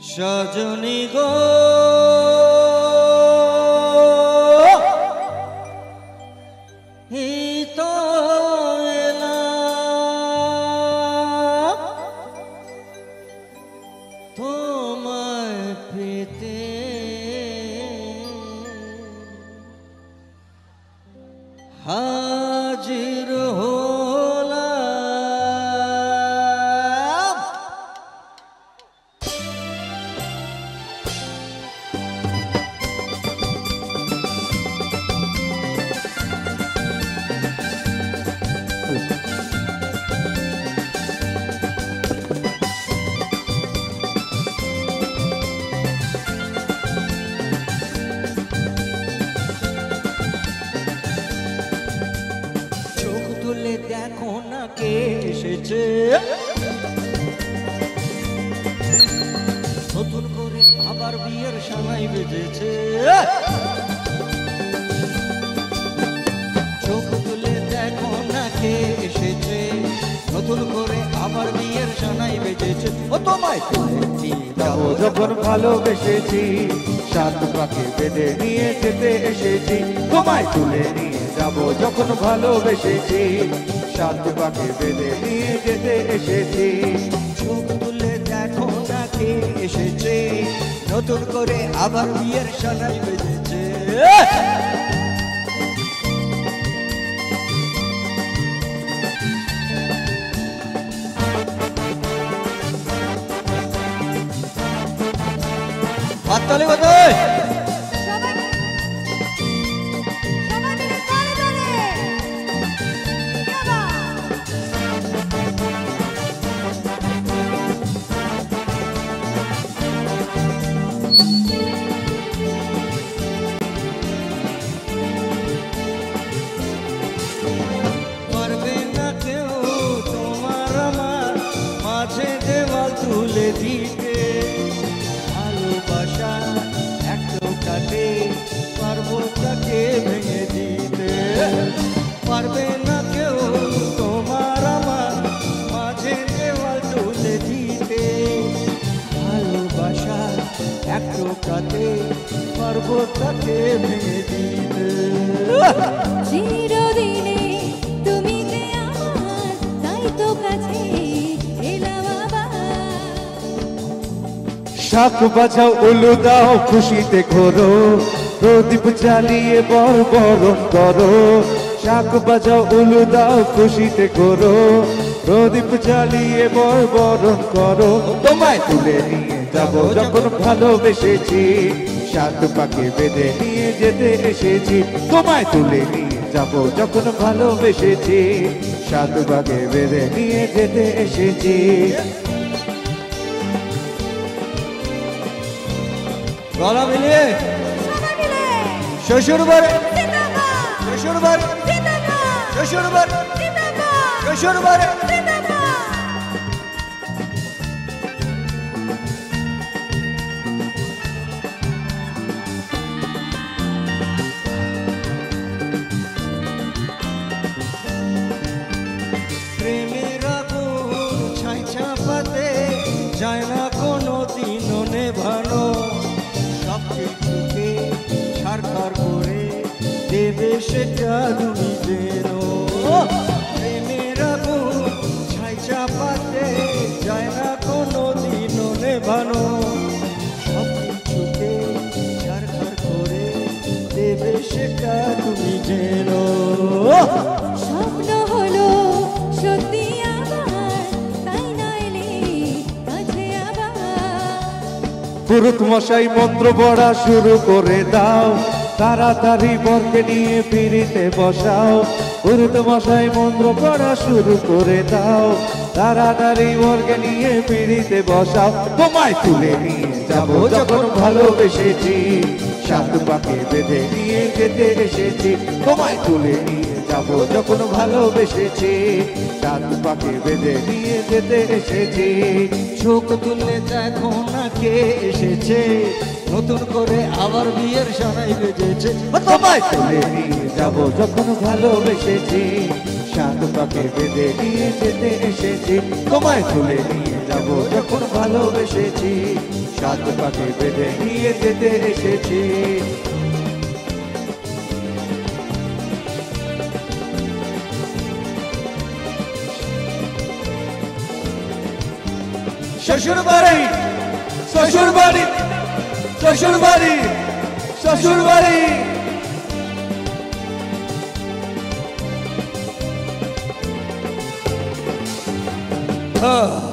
সজনী গো এই তো এলাম তোমায় পেতে হাজির হলাম। চোখ তুলে দেখো না কে এসেছে, নতুন করে আবার বিয়ের সানাই বেজেছে। চোখ তুলে দেখো না কে এসেছে, নতুন করে আবার বিয়ের সানাই বেজেছে। ও তোমায় তুলে নিয়ে যাবো যখন ভালোবেসেছি, সাত পাকে বেঁধে নিয়ে যেতে এসেছি। তোমায় তুলে নিয়ে যাবো যখন ভালোবেসেছি, সাত পাকে বেঁধে নিয়ে যেতে এসেছি। চোখ তুলে দেখো না কে এসেছে, নতুন করে আবার বিয়ের সানাই বেজেছে। হাততালি বাজায় পারবে না কেউ তোমার আমার মাঝে দেওয়াল তুলে দিতে। ভালোবাসা একটু কাটে পারবো তাকে ভেঙে দিতে। পারবে না কেউ তোমার আমার মাঝে দেওয়াল তুলে দিতে। ভালোবাসা একটু কাটে পারবো তাকে ভেঙে দিতে। চিরদিনে তুমি যে আমার, তাই তো কাছে এলাম আবার। শাক বাজাও উলু দাও খুশিতে ঘোরো, প্রদীপ জ্বালিয়ে বরণ করো। শাক বাজাও উলু দাও খুশিতে ঘোরো, প্রদীপ জ্বালিয়ে বরণ করো। তোমায় তুলে নিয়ে যাবো যখন ভালোবেসেছি, সাত পাকে বেঁধে নিয়ে যেতে এসেছি। তোমায় তুলে নিয়ে যাবো যখন ভালোবেসেছি, সাত পাকে বেঁধে নিয়ে যেতে এসেছি। গলা মিলিয়ে সবাই মিলে শ্বশুর বাড়ি, জিন্দাবাদ, শ্বশুর বাড়ি, জিন্দাবাদ, শ্বশুর বাড়ি, জিন্দাবাদ, শ্বশুর বাড়ি। জিন্দাবাদ। প্রেমের আগুন ছাই চাপাতে যায় না কোনো দিনও নেভানো। সব কিছুকে ছাড়খাড় করে দেবে সেটা তুমি যেন। প্রেমের আগুন ছাই চাপাতে যায় না কোনো দিনও নেভানো। সব কিছুকে ছাড়খাড় করে দেবে সেটা তুমি যেন। স্বপ্ন হলো সত্যি আমার, তাই না এলে কাছে আবার। পুরুত মশাই মন্ত্র পড়া শুরু করে দাও, তাড়াতাড়ি বরকে নিয়ে পিড়িতে বসাও। পুরুত মশাই মন্ত্র পড়া শুরু করে দাও, তাড়াতাড়ি বরকে নিয়ে পিড়িতে বসাও। তোমায় তুলে নিয়ে যাবো যখন ভালোবেসেছি, সাত পাকে বেঁধে নিয়ে যেতে এসেছি। তোমায় তুলে নিয়ে যাবো যখন ভালোবেসেছি, সাত পাকে বেঁধে নিয়ে যেতে এসেছি। চোখ তুলে দেখো না কে এসেছে, নতুন করে আবার বিয়ের সানাই বেজেছে। তোমায় তুলে নিয়ে যাবো যখন ভালোবেসেছি, সাত পাকে বেঁধে নিয়ে যেতে এসেছি। তোমায় তুলে নিয়ে যাব যখন ভালোবেসেছি, সাত পাকে বেঁধে নিয়ে যেতে এসেছি। শ্বশুর বাড়ি, শ্বশুর বাড়ি, শ্বশুর বাড়ি, শ্বশুর বাড়ি। Ah.